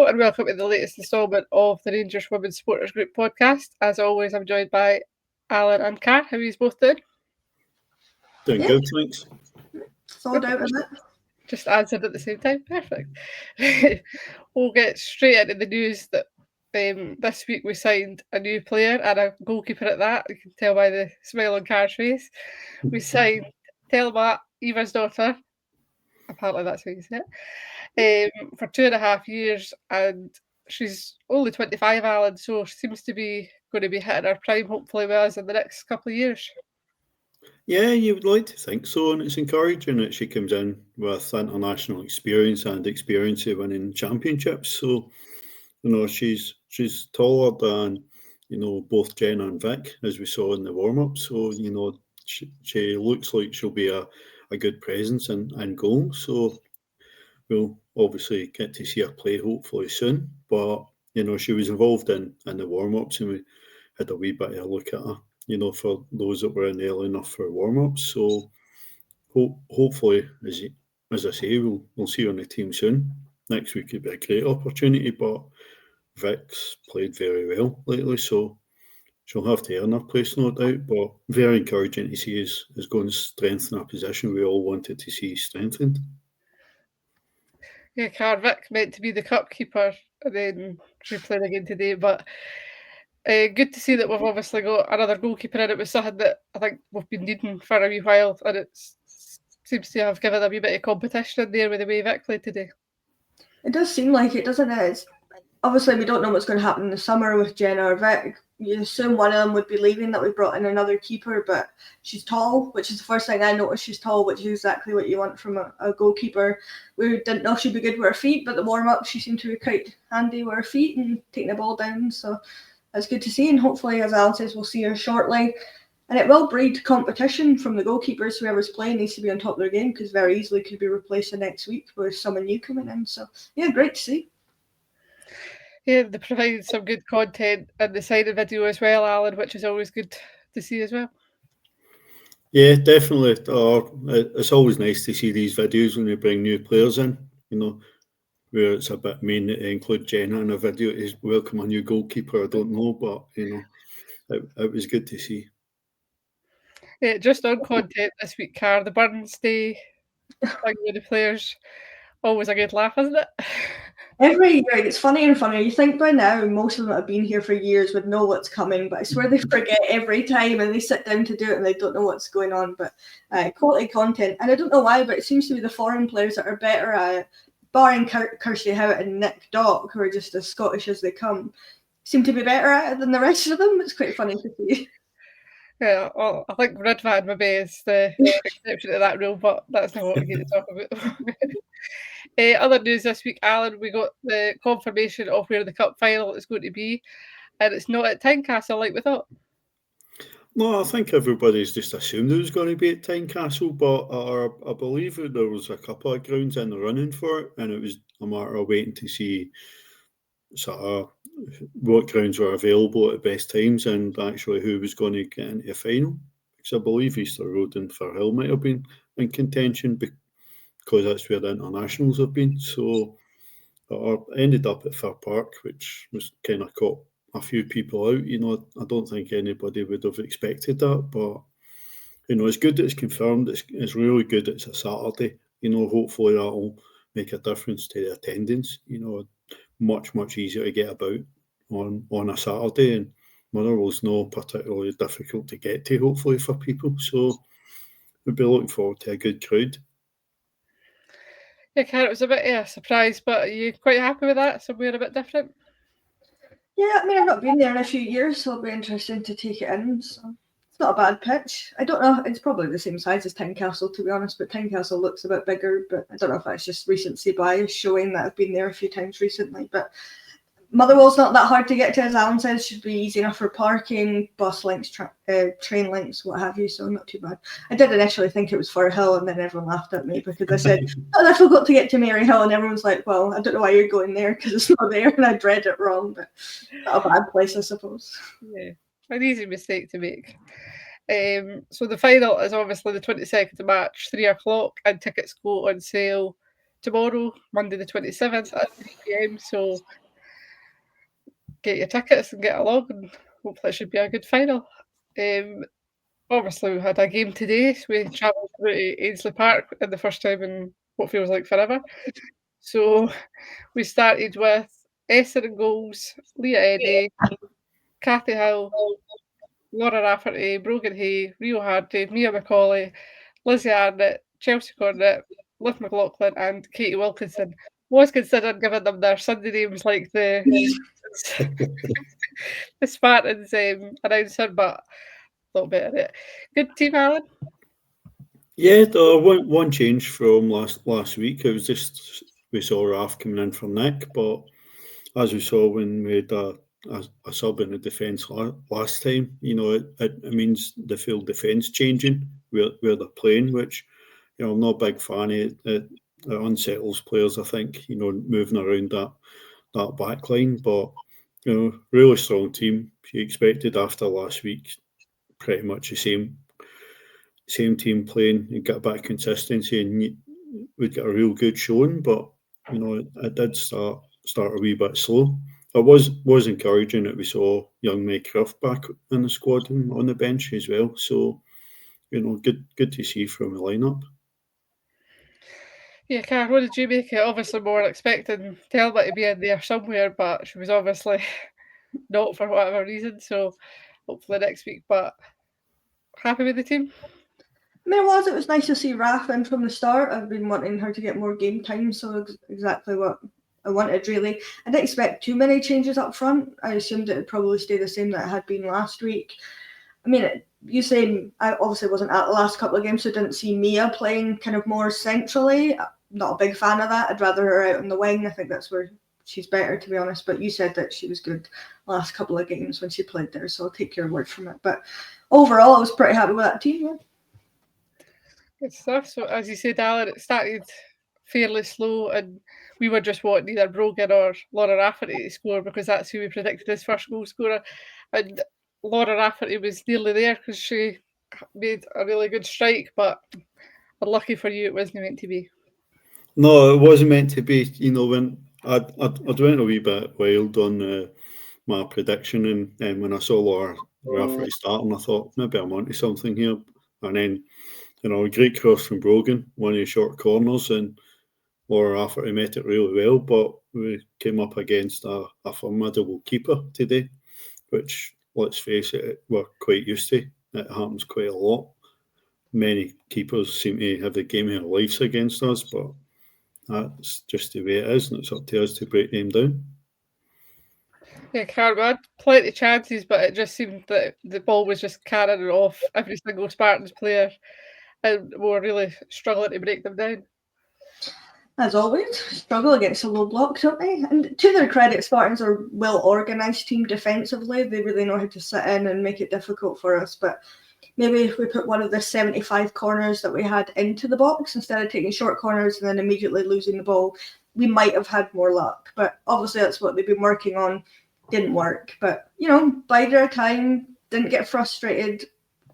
Hello and welcome to the latest instalment of the Rangers Women's Supporters Group podcast. As always, I'm joined by Alan and Kat. How are you both doing? Doing good, thanks. Thawed out a bit. Just answered at the same time. Perfect. We'll get straight into the news that this week we signed a new player and a goalkeeper at that. You can tell by the smile on Kat's face. We signed Thelma, Eva's daughter. Apparently that's how you say it. For 2.5 years, and she's only 25, Alan, so she seems to be going to be hitting her prime, hopefully, with us in the next couple of years. Yeah, you would like to think so, and it's encouraging that she comes in with international experience and experience of winning championships. So, she's taller than, both Jenna and Vic, as we saw in the warm-up. So, she looks like she'll be a good presence and goal. So, we'll obviously get to see her play hopefully soon. But, she was involved in the warm-ups and we had a wee bit of a look at her, for those that were in early enough for warm-ups. So hopefully, as I say, we'll see her on the team soon. Next week would be a great opportunity, but Vic's played very well lately, so she'll have to earn her place, no doubt. But very encouraging to see is going to strengthen our position we all wanted to see strengthened. Yeah, Vic meant to be the cup keeper, and then she played again today. But good to see that we've obviously got another goalkeeper in. It was something that I think we've been needing for a wee while, and it seems to have given a wee bit of competition in there with the way Vic played today. It does seem like it, doesn't it? Obviously, we don't know what's going to happen in the summer with Jenna or Vic. You assume one of them would be leaving, that we brought in another keeper, but she's tall, which is the first thing I noticed. She's tall, which is exactly what you want from a goalkeeper. We didn't know she'd be good with her feet, but the warm-up, she seemed to be quite handy with her feet and taking the ball down, so that's good to see, and hopefully, as Alan says, we'll see her shortly. And it will breed competition from the goalkeepers. Whoever's playing needs to be on top of their game, because very easily could be replaced the next week with someone new coming in. So, yeah, great to see. Yeah, they provided some good content in the signing video as well, Alan, which is always good to see as well. Yeah, definitely. It's always nice to see these videos when they bring new players in, where it's a bit mean that they include Jenna in a video to welcome a new goalkeeper. I don't know, but, it was good to see. Yeah, just on content this week, the Burns Day thing with the players. Always a good laugh, isn't it? Every year, it's funnier and funnier. You think by now most of them have been here for years, would know what's coming, but I swear they forget every time and they sit down to do it and they don't know what's going on. But quality content, and I don't know why, but it seems to be the foreign players that are better at it, barring Kirsty Howard and Nick Dock, who are just as Scottish as they come, seem to be better at it than the rest of them. It's quite funny to see. Yeah, well, I think Ridvan maybe is the exception to that rule, but that's not what we're going to talk about. Other news this week, Alan, we got the confirmation of where the cup final is going to be, and it's not at Tynecastle like we thought. No, I think everybody's just assumed it was going to be at Tynecastle, but I believe that there was a couple of grounds in the running for it, and it was a matter of waiting to see sort of what grounds were available at the best times and actually who was going to get into the final. Because I believe Easter Road and Firhill might have been in contention because that's where the internationals have been. So I ended up at Fir Park, which was kind of caught a few people out. I don't think anybody would have expected that, but it's good that it's confirmed. It's really good it's a Saturday. Hopefully that'll make a difference to the attendance. Much easier to get about on a Saturday, and Motherwell's not particularly difficult to get to, hopefully, for people. So we'll be looking forward to a good crowd. Yeah, Karen, it was a bit of a surprise, but are you quite happy with that? Somewhere a bit different? Yeah, I mean, I've not been there in a few years, so it'll be interesting to take it in. So it's not a bad pitch. I don't know, it's probably the same size as Tynecastle, to be honest, but Tynecastle looks a bit bigger, but I don't know if that's just recency bias showing that I've been there a few times recently. But Motherwell's not that hard to get to, as Alan says, should be easy enough for parking, bus links, train links, what have you, so not too bad. I did initially think it was Firhill, and then everyone laughed at me because I said, I forgot to get to Maryhill, and everyone's like, well, I don't know why you're going there because it's not there, and I'd read it wrong, but not a bad place, I suppose. Yeah, an easy mistake to make. So the final is obviously the 22nd of March, 3 o'clock, and tickets go on sale tomorrow, Monday the 27th at 3 PM. So get your tickets and get along, and hopefully it should be a good final. Obviously, we had a game today, so we travelled through to Ainsley Park in the first time in what feels like forever. So we started with Esther in goals, Leah Eddy, Cathy Hill, Laura Rafferty, Brogan Hay, Rio Hardy, Mia McCauley, Lizzie Arnott, Chelsea Cornett, Liv McLaughlin, and Katie Wilkinson. Was considering giving them their Sunday names like the the Spartans announcer, but thought better it. Good team, Alan. Yeah, one change from last week. It was just we saw Raf coming in for Nick, but as we saw when we had a sub in the defence last time, it means the full defence changing where they're playing, which I'm not a big fan of. It unsettles players, I think, moving around that back line. But really strong team. You expected after last week pretty much the same team playing and get a bit of consistency, and we'd get a real good showing. But it did start a wee bit slow. It was encouraging that we saw young Meg Croft back in the squad and on the bench as well. So good to see from the lineup. Yeah, Cara, what did you make it? Obviously more expecting Thelma to be in there somewhere, but she was obviously not for whatever reason, so hopefully next week. But happy with the team? I mean, it was nice to see Raf in from the start. I've been wanting her to get more game time, so exactly what I wanted, really. I didn't expect too many changes up front. I assumed it would probably stay the same that it had been last week. I mean, you saying I obviously wasn't at the last couple of games, so didn't see Mia playing kind of more centrally. I'm not a big fan of that. I'd rather her out on the wing. I think that's where she's better, to be honest. But you said that she was good last couple of games when she played there, so I'll take your word from it. But overall, I was pretty happy with that team. Yeah. Good stuff. So as you said, Alan, it started fairly slow, and we were just wanting either Brogan or Laura Rafferty to score because that's who we predicted as first goal scorer. And Laura Rafferty was nearly there because she made a really good strike, but unlucky for you, it wasn't meant to be. No, it wasn't meant to be. When I'd went a wee bit wild on my prediction, and when I saw Laura Rafferty starting, I thought maybe I'm onto something here. And then, a great cross from Brogan, one of the short corners, and Laura Rafferty met it really well. But we came up against a formidable keeper today, which, let's face it, we're quite used to. It happens quite a lot. Many keepers seem to have the game of their lives against us, but that's just the way it is, and it's up to us to break them down. Yeah, Carl, we had plenty of chances, but it just seemed that the ball was just carrying off every single Spartans player, and we were really struggling to break them down. As always, struggle against a low block, don't they? And to their credit, Spartans are a well-organised team defensively. They really know how to sit in and make it difficult for us. But maybe if we put one of the 75 corners that we had into the box instead of taking short corners and then immediately losing the ball, we might have had more luck. But obviously that's what they've been working on. Didn't work. But, bided our time, didn't get frustrated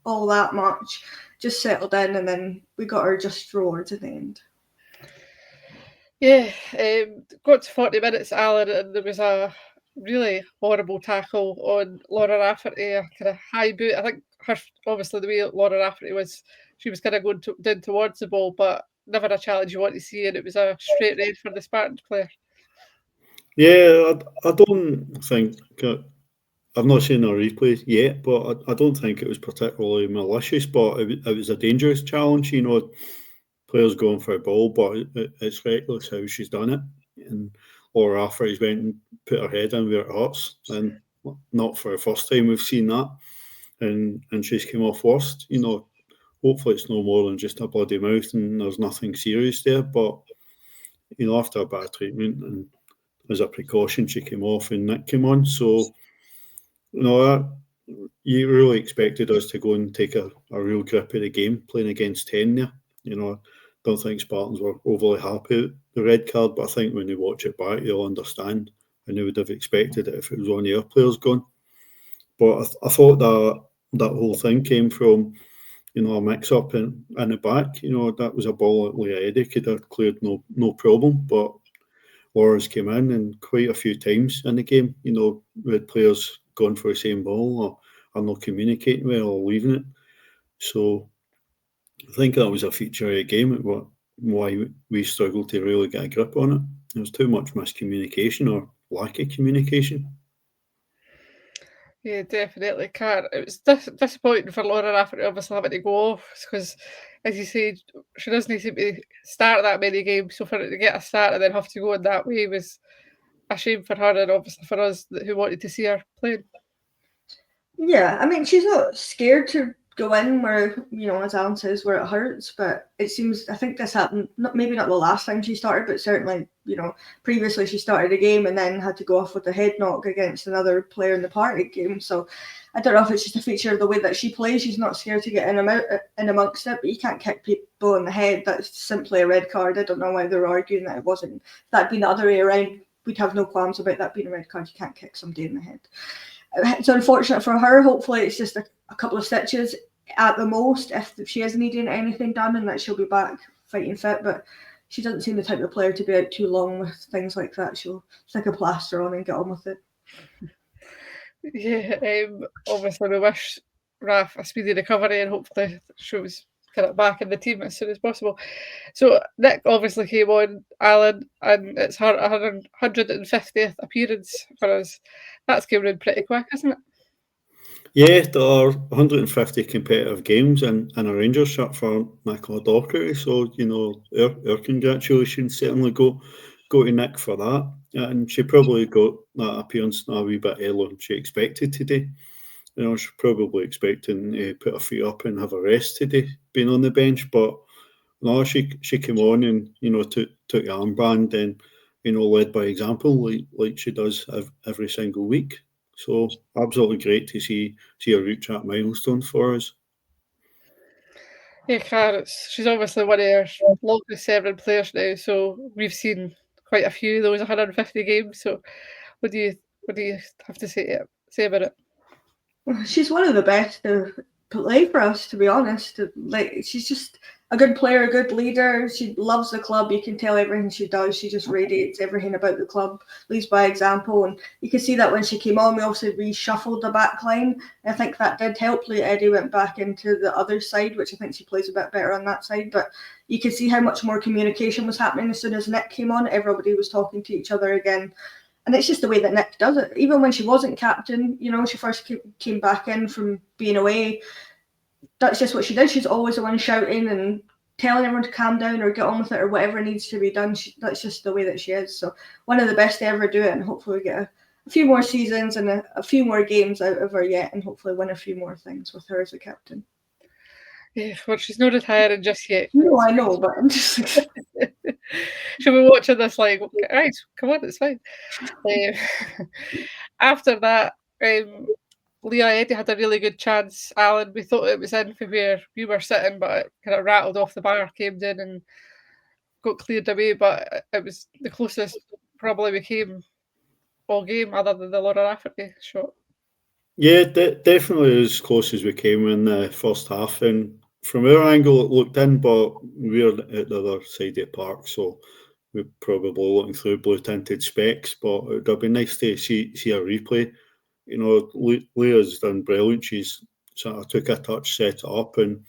all that much, just settled in, and then we got our just rewards at the end. Yeah, got to 40 minutes, Alan, and there was a really horrible tackle on Laura Rafferty, a kind of high boot. I think obviously the way Laura Rafferty was, she was kind of going down towards the ball, but never a challenge you want to see, and it was a straight red for the Spartans player. Yeah, I don't think I've not seen a replay yet, but I don't think it was particularly malicious, but it was a dangerous challenge. Players going for a ball, but it's reckless how she's done it. And Laura Rafferty's went and put her head in where it hurts, and not for the first time we've seen that. And she's come off worst. Hopefully it's no more than just a bloody mouth and there's nothing serious there. But after a bad treatment and as a precaution, she came off and Nick came on. So you really expected us to go and take a real grip of the game, playing against 10 there. Don't think Spartans were overly happy with the red card, but I think when they watch it back, they'll understand, and they would have expected it if it was one of their players gone. But I thought that whole thing came from a mix-up in the back. That was a ball that Leah Eddy could have cleared no problem, but Laura's came in and quite a few times in the game, with players going for the same ball or not communicating well or leaving it. So I think that was a feature of the game, why we struggled to really get a grip on it. There was too much miscommunication or lack of communication. Yeah, definitely, Kat. It was disappointing for Laura Rafferty obviously having to go off because, as you said, she doesn't seem to start that many games. So for her to get a start and then have to go in that way was a shame for her and obviously for us who wanted to see her playing. Yeah, I mean, she's not scared to go in where, as Alan says, where it hurts, but it seems, I think this happened, maybe not the last time she started, but certainly, previously she started a game and then had to go off with a head knock against another player in the party game. So I don't know if it's just a feature of the way that she plays. She's not scared to get in amongst it, but you can't kick people in the head. That's simply a red card. I don't know why they're arguing that it wasn't. If that'd been the other way around, we'd have no qualms about that being a red card. You can't kick somebody in the head. It's unfortunate for her. Hopefully it's just a couple of stitches at the most if she is needing anything done, and that she'll be back fighting fit. But she doesn't seem the type of player to be out too long with things like that. She'll stick a plaster on and get on with it. Yeah, obviously we wish Raf a speedy recovery and hopefully she was kind of back in the team as soon as possible. So Nick obviously came on, Alan, and it's her 150th appearance for us. That's came in pretty quick, isn't it? Yeah, there are 150 competitive games in a Rangers shirt for Nicola Docherty. So, our congratulations certainly go to Nick for that. And she probably got that appearance a wee bit earlier than she expected today. She's probably expecting to put her feet up and have a rest today, being on the bench. But no, she came on and, took the armband and, led by example like she does every single week. So absolutely great to see her reach that milestone for us. Yeah, Cara, she's obviously one of our longest serving players now, so we've seen quite a few of those 150 games. So what do you have to say about it? She's one of the best to play for us, to be honest. Like, she's just a good player, a good leader. She loves the club. You can tell everything she does. She just radiates everything about the club, leads by example. And you can see that when she came on, we also reshuffled the back line. I think that did help. Eddie went back into the other side, which I think she plays a bit better on that side. But you could see how much more communication was happening as soon as Nick came on. Everybody was talking to each other again. And it's just the way that Nick does it. Even when she wasn't captain, she first came back in from being away. That's just what she did. She's always the one shouting and telling everyone to calm down or get on with it or whatever needs to be done. That's just the way that she is. So one of the best to ever do it, and hopefully we get a few more seasons and a few more games out of her yet, and hopefully win a few more things with her as a captain. Yeah, well, she's not retiring just yet. No, I know, but I'm just... She'll be watching this like, right, come on, it's fine. After that, Leah Eddy had a really good chance, Alan. We thought it was in for where we were sitting, but it kind of rattled off the bar, came in and got cleared away. But it was the closest probably we came all game, other than the Laura Rafferty shot. Yeah, definitely as close as we came in the first half. And from our angle, it looked in, but we're at the other side of the park, so we're probably looking through blue-tinted specs. But it would be nice to see a replay. Leah's done brilliant. She's sort of took a touch, set it up, and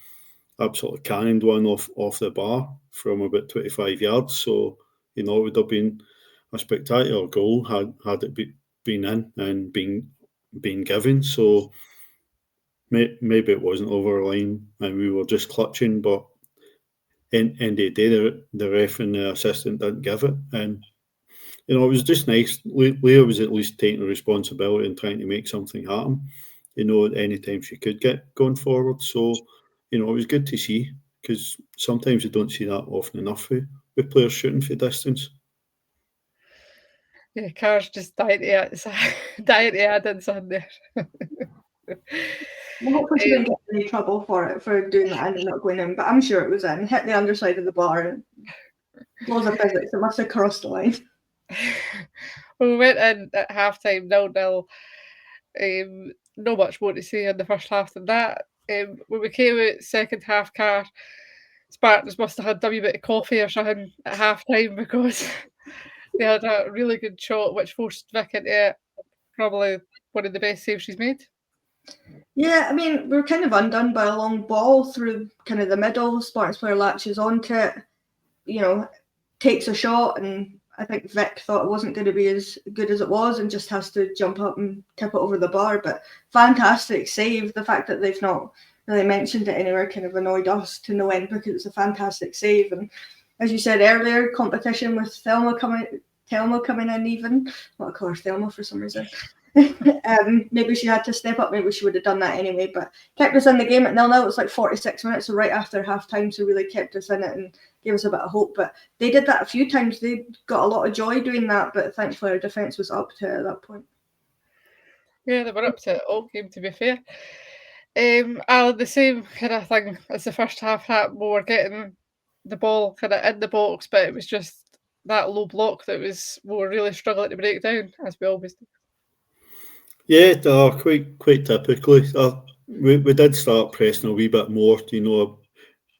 absolutely cannoned one off the bar from about 25 yards. So, it would have been a spectacular goal had it been in and been given. So maybe it wasn't over the line and we were just clutching, but in the day the ref and the assistant didn't give it. And it was just nice. Leah was at least taking responsibility and trying to make something happen, anytime she could get going forward. So, it was good to see, because sometimes you don't see that often enough with players shooting for distance. Yeah, Car's just dying to add in something there. Well, hopefully she didn't get any trouble for doing that and not going in, but I'm sure it was in. Hit the underside of the bar and laws of physics, it must have crossed the line. We went in at half time 0-0. Not much more to say in the first half than that. when we came out second half, car Spartans must have had a wee bit of coffee or something at half time because they had a really good shot which forced Vic into it. Probably one of the best saves she's made. Yeah, I mean, we were kind of undone by a long ball through kind of the middle. Spartans player latches onto it, takes a shot, and I think Vic thought it wasn't going to be as good as it was and just has to jump up and tip it over the bar. But fantastic save. The fact that they've not really mentioned it anywhere kind of annoyed us to no end because it's a fantastic save. And as you said earlier, competition with Thelma coming in even. Well, of course, Thelma for some reason. Maybe she had to step up. Maybe she would have done that anyway, but kept us in the game at 0-0. It was like 46 minutes, so right after half time, so really kept us in it and gave us a bit of hope. But they did that a few times. They got a lot of joy doing that, but thankfully our defence was up to it at that point. Yeah, they were up to it all game, to be fair. Alan, the same kind of thing as the first half happened. We were getting the ball kind of in the box, but it was just that low block that we were really struggling to break down, as we always do. Yeah, quite typically. We did start pressing a wee bit more,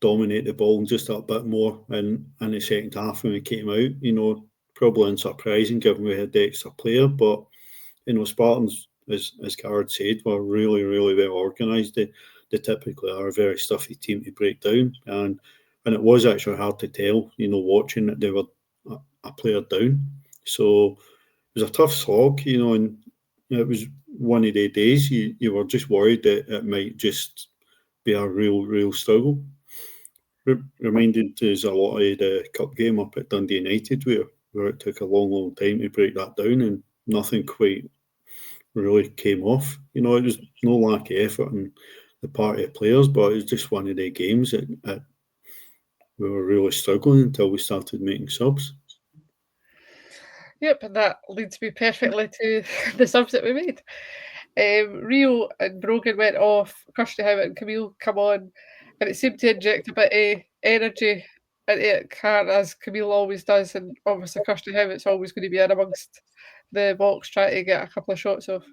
dominate the ball and just a bit more in the second half when we came out. Probably unsurprising given we had the extra player, but Spartans, as Garrett said, were really, really well organised. They typically are a very stuffy team to break down, and it was actually hard to tell, watching that they were a player down. So it was a tough slog, and it was one of the days you were just worried that it might just be a real struggle. Reminded us a lot of the cup game up at Dundee United where it took a long time to break that down and nothing quite really came off. It was no lack of effort on the part of the players, but it was just one of the games that we were really struggling until we started making subs. Yep, and that leads me perfectly to the subs that we made. Rio and Brogan went off, Kirsty Howitt and Camille come on, and it seemed to inject a bit of energy into it, as Camille always does, and obviously Kirsty Howitt's always going to be in amongst the box trying to get a couple of shots off.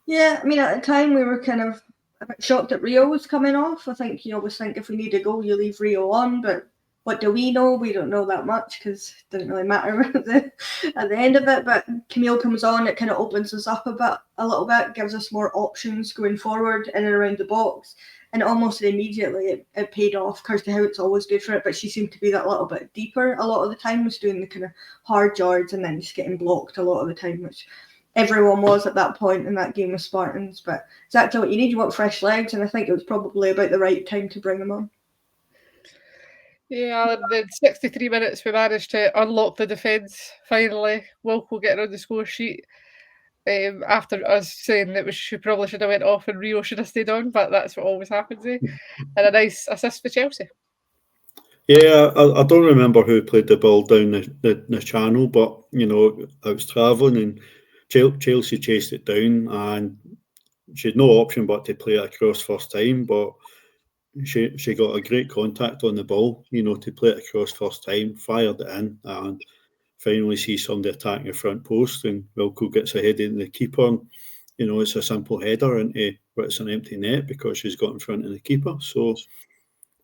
Yeah, I mean, at the time we were kind of a bit shocked that Rio was coming off. I think you always think if we need a goal, you leave Rio on, but what do we know? We don't know that much because it didn't really matter at the end of it. But Camille comes on, it kind of opens us up a little bit, gives us more options going forward in and around the box. And almost immediately it paid off. Kirsty Howitt's always good for it, but she seemed to be that little bit deeper a lot of the time, was doing the kind of hard yards and then just getting blocked a lot of the time, which everyone was at that point in that game with Spartans. But exactly what you need. You want fresh legs, and I think it was probably about the right time to bring them on. Yeah, in the 63 minutes we managed to unlock the defence finally. Wilco getting on the score sheet after us saying that she probably should have went off and Rio should have stayed on, but that's what always happens. And a nice assist for Chelsea. Yeah, I don't remember who played the ball down the channel, but I was travelling and Chelsea chased it down and she had no option but to play it across first time, but she got a great contact on the ball, to play it across first time, fired it in, and finally see somebody attacking the front post, and Wilco gets ahead of the keeper. And, it's a simple header into but it's an empty net because she's got in front of the keeper. So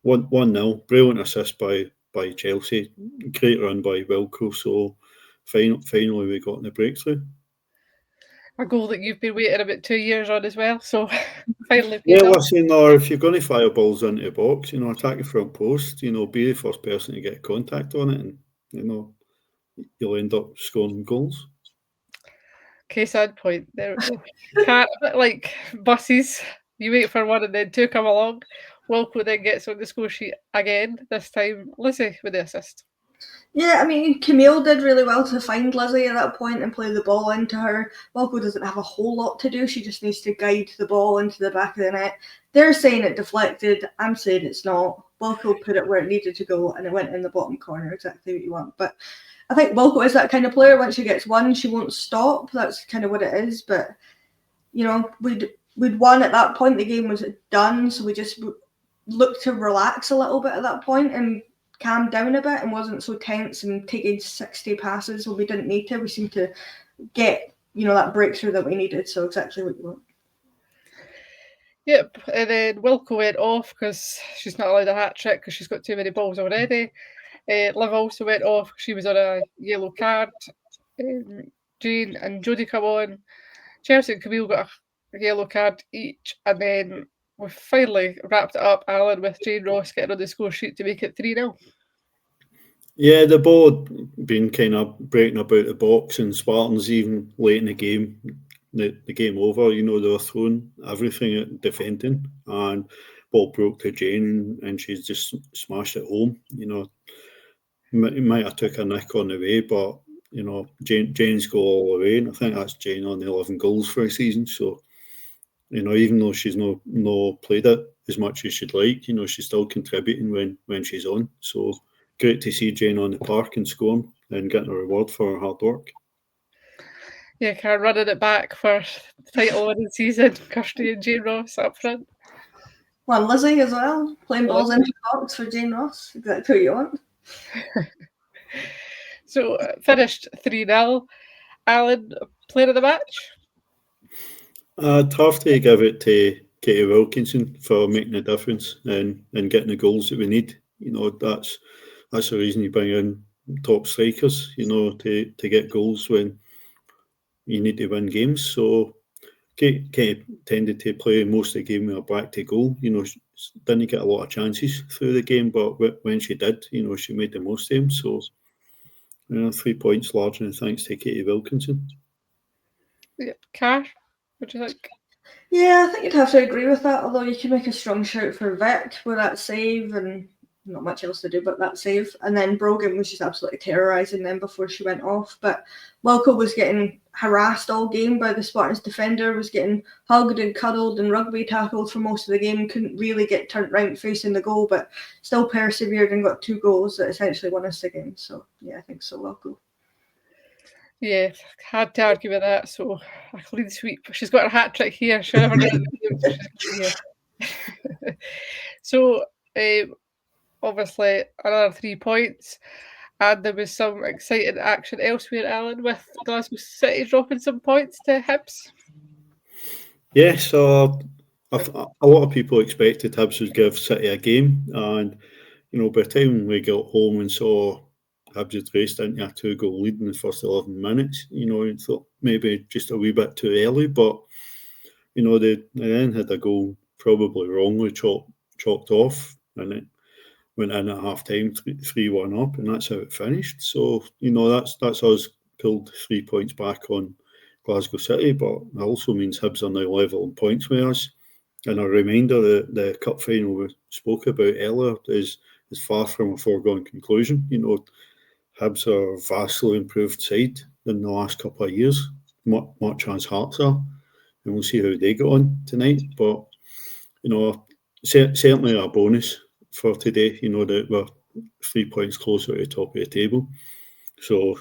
1-0, brilliant assist by Chelsea, great run by Wilco. So finally we got in the breakthrough. A goal that you've been waiting about 2 years on as well. So finally Yeah, paid off. listen, or if you're going to fire balls into the box, attack the front post, be the first person to get contact on it, and you'll end up scoring goals. Case on point. There, can't, like buses, you wait for one and then two come along. Wilco then gets on the score sheet again. This time, Lizzie with the assist. Yeah, I mean, Camille did really well to find Lizzie at that point and play the ball into her. Wilco doesn't have a whole lot to do. She just needs to guide the ball into the back of the net. They're saying it deflected. I'm saying it's not. Wilco put it where it needed to go and it went in the bottom corner, exactly what you want. But I think Wilco is that kind of player. Once she gets one, she won't stop. That's kind of what it is. But, we'd won at that point. The game was done. So we just looked to relax a little bit at that point and calmed down a bit and wasn't so tense and taking 60 passes when we didn't need to. We seemed to get, that breakthrough that we needed. So exactly what you want. Yep, and then Wilco went off because she's not allowed a hat trick because she's got too many balls already. Liv also went off. She was on a yellow card. Jane and Jodie come on. Chelsea and Camille got a yellow card each, and then we finally wrapped it up, Alan, with Jane Ross getting on the score sheet to make it 3-0. Yeah, the ball been kind of breaking about the box, and Spartans even late in the game, the game over, they were throwing everything at defending, and ball broke to Jane, and she's just smashed it home. Might have took a nick on the way, but Jane's go all the way, and I think that's Jane on the 11 goals for a season. So, even though she's no played it as much as she'd like, she's still contributing when she's on. So great to see Jane on the park and scoring and getting a reward for her hard work. Yeah, Karen running it back for the title winning season. Kirsty and Jane Ross up front. Well, and Lizzie as well, playing balls into the box for Jane Ross. Exactly who you want. So finished 3-0. Alan, player of the match? I'd have to give it to Katie Wilkinson for making a difference and getting the goals that we need. That's the reason you bring in top strikers, to get goals when you need to win games. So Katie tended to play most of the game with her back to goal. She didn't get a lot of chances through the game, but when she did, she made the most of them. So, 3 points largely thanks to Katie Wilkinson. Yeah, Car, what do you think? Yeah, I think you'd have to agree with that, although you can make a strong shout for Vic with that save and not much else to do but that save. And then Brogan was just absolutely terrorising them before she went off. But Wilco was getting harassed all game by the Spartans defender, was getting hugged and cuddled and rugby tackled for most of the game, couldn't really get turned round facing the goal, but still persevered and got 2 goals that essentially won us the game. So, yeah, I think so, Wilco. Yeah, had to argue with that. So a clean sweep. She's got her hat trick here. She'll never get it here. So obviously another 3 points, and there was some exciting action elsewhere, Alan, with Glasgow City dropping some points to Hibs. Yes, a lot of people expected Hibs would give City a game, and by the time we got home and saw Hibs had raced into a 2-goal lead in the first 11 minutes, I thought maybe just a wee bit too early, but they then had a goal probably wrongly chalked off, and it went in at half time 3-1 up, and that's how it finished. So that's us pulled 3 points back on Glasgow City, but it also means Hibs are now level on points with us. And a reminder that the cup final we spoke about earlier is far from a foregone conclusion. Hibs are a vastly improved side in the last couple of years, much as Hearts are, and we'll see how they get on tonight. But certainly a bonus for today. That we're 3 points closer to the top of the table. So,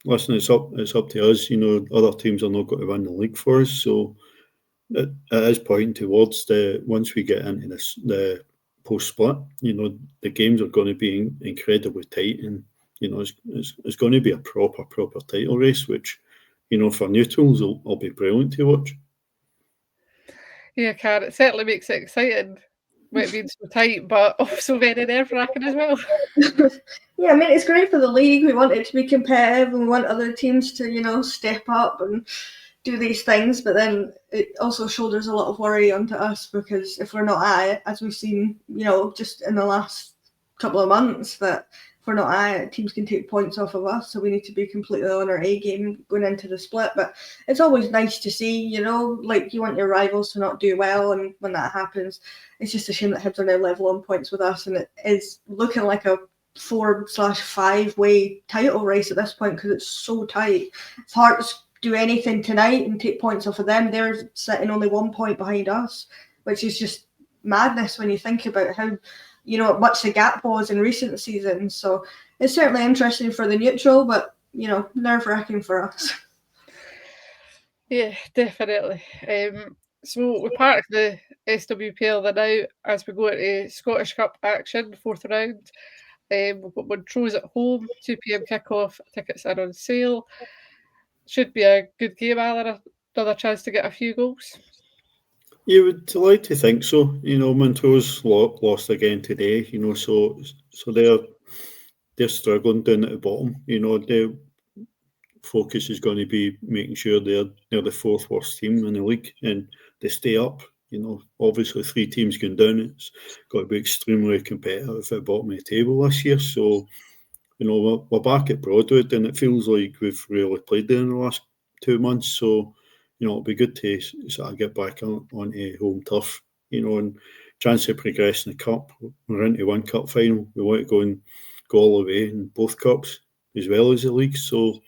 listen, it's up to us. Other teams are not going to win the league for us. So, it is pointing towards once we get into the post split. The games are going to be incredibly tight, and it's going to be a proper title race, which for neutrals will be brilliant to watch. Yeah, Car, it certainly makes it exciting with it being so tight, but also very nerve-wracking as well. Yeah, I mean, it's great for the league. We want it to be competitive and we want other teams to, step up and do these things, but then it also shoulders a lot of worry onto us because if we're not at it, as we've seen, just in the last couple of months, that if we're not at it, teams can take points off of us, so we need to be completely on our A game going into the split. But it's always nice to see, like you want your rivals to not do well, and when that happens, it's just a shame that Hibs are now level on points with us, and it is looking like a 4/5 way title race at this point because it's so tight. It's hard to do anything tonight and take points off of them. They're sitting only 1 point behind us, which is just madness when you think about how much the gap was in recent seasons. So it's certainly interesting for the neutral, but nerve-wracking for us. Yeah, definitely. So we park the SWPL now as we go into Scottish Cup action, 4th round. We've got Montrose at home, 2 p.m. kickoff. Tickets are on sale. Should be a good game, Alan. Another chance to get a few goals. You would like to think so. Montrose lost again today. So they're struggling down at the bottom. Their focus is going to be making sure they're the fourth worst team in the league and they stay up. Obviously 3 teams going down. It's got to be extremely competitive at the bottom of the table this year. So we're back at Broadwood, and it feels like we've really played there in the last 2 months. So, it'll be good to sort of get back onto home turf, and chance to progress in the cup. We're into one cup final. We want to go all the way in both cups as well as the league. So,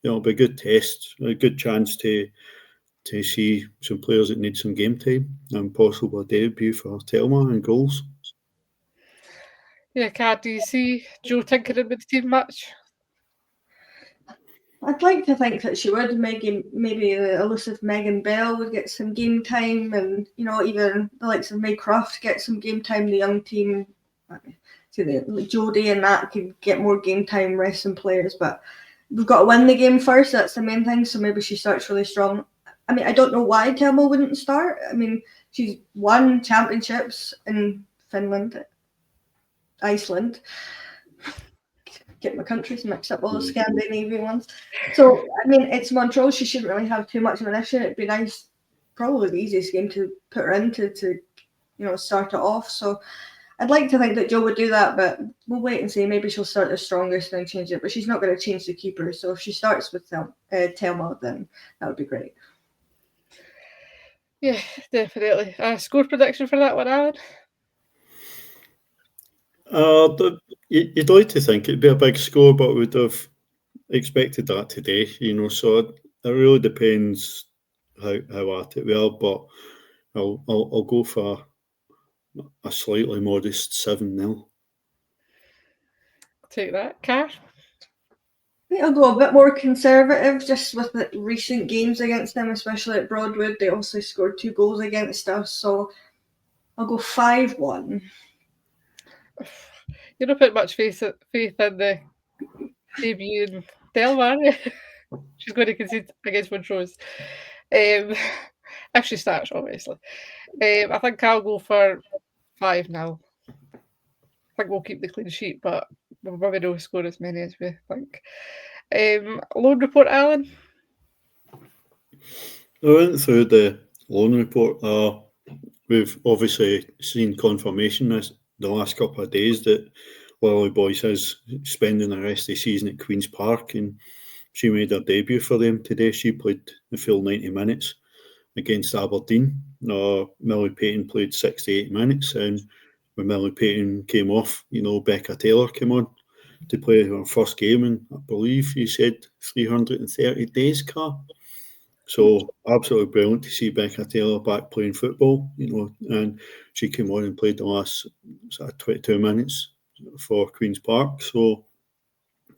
it'll be a good test, a good chance to see some players that need some game time and possibly a debut for Telma and goals. Yeah, Car, do you see Jo tinkering with the team much? I'd like to think that she would. Maybe the elusive Megan Bell would get some game time, and even the likes of May Croft get some game time. The young team, Jodie and that could get more game time, rest some players. But we've got to win the game first. That's the main thing. So maybe she starts really strong. I don't know why Telmo wouldn't start. She's won championships in Finland, Iceland. Get my countries mixed up, all the Scandinavian ones. So, it's Montrose. She shouldn't really have too much of an issue. It'd be nice, probably the easiest game to put her into to start it off. So, I'd like to think that Jo would do that, but we'll wait and see. Maybe she'll start the strongest and change it, but she's not going to change the keeper. So, if she starts with Telma, then that would be great. Yeah, definitely. Score prediction for that one, Alan? You'd like to think it'd be a big score, but we'd have expected that today, So it really depends how at it we are. But I'll go for a slightly modest 7-0. Take that, Car. I think I'll go a bit more conservative, just with the recent games against them, especially at Broadwood. They also scored 2 goals against us, so I'll go 5-1. You don't put much faith in the debut in Delmar. She's going to concede against Montrose. If she starts, obviously. I think I'll go for 5-0. I think we'll keep the clean sheet, but we'll probably don't score as many as we think. Loan report, Alan? I went through the loan report. We've obviously seen confirmation the last couple of days that Lily Boyce is spending the rest of the season at Queen's Park, and she made her debut for them today. She played the full 90 minutes against Aberdeen. Millie Payton played 68 minutes, and when Millie Payton came off, Becca Taylor came on to play her first game in, I believe you said, 330 days, Car. So absolutely brilliant to see Becca Taylor back playing football, and she came on and played the last 22 minutes for Queen's Park. So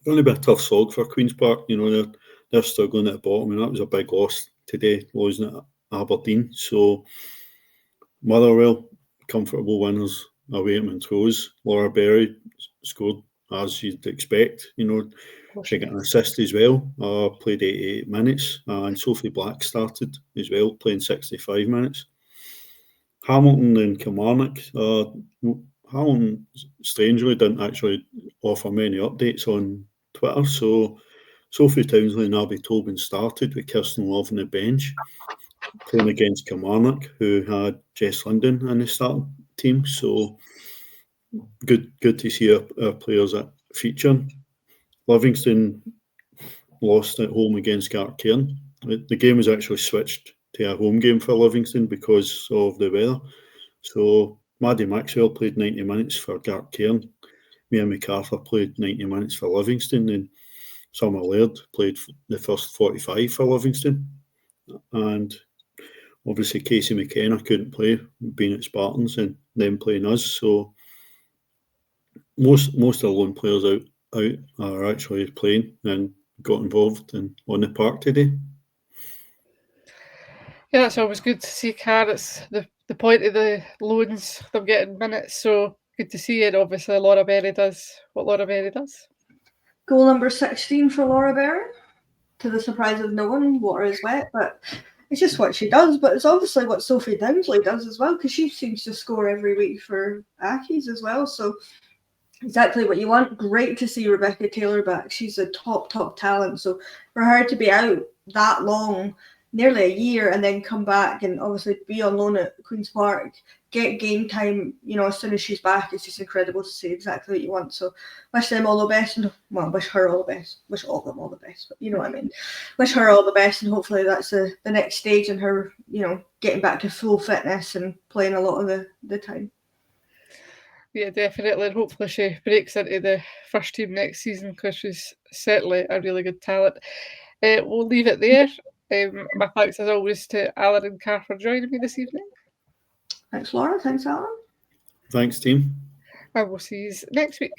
going to be a tough slog for Queen's Park. They're struggling at the bottom, and that was a big loss today, losing at Aberdeen. So Motherwell, comfortable winners away at Montrose. Laura Berry scored as you'd expect. She got an assist as well, played 88 minutes, and Sophie Black started as well, playing 65 minutes. Hamilton and Kilmarnock. Hamilton, strangely, didn't actually offer many updates on Twitter, so Sophie Townsley and Abby Tobin started with Kirsten Love on the bench, playing against Kilmarnock, who had Jess Linden in the starting team, so good to see our players featuring. Livingston lost at home against Gartcairn. The game was actually switched to a home game for Livingston because of the weather. So Maddie Maxwell played 90 minutes for Gartcairn. Mia MacArthur played 90 minutes for Livingston, and Summer Laird played the first 45 for Livingston. And obviously Casey McKenna couldn't play, being at Spartans and them playing us. So most of the lone players out are actually playing and got involved on the park today. Yeah, that's always good to see, Car. It's the point of the loans, them getting minutes, so good to see it. Obviously, Laura Berry does what Laura Berry does. Goal number 16 for Laura Berry, to the surprise of no one. Water is wet, but it's just what she does, but it's obviously what Sophie Downsley does as well, because she seems to score every week for Accies as well. So exactly what you want. Great to see Rebecca Taylor back. She's a top talent. So for her to be out that long, nearly a year, and then come back and obviously be on loan at Queen's Park, get game time, as soon as she's back, it's just incredible to see. Exactly what you want. So wish them all the best, and wish her all the best. Wish all of them all the best, but you know what I mean. Wish her all the best, and hopefully that's the next stage in her, getting back to full fitness and playing a lot of the time. Yeah, definitely. And hopefully she breaks into the first team next season, because she's certainly a really good talent. We'll leave it there. My thanks as always to Alan and Car for joining me this evening. Thanks, Laura. Thanks, Alan. Thanks, team. And we'll see you next week.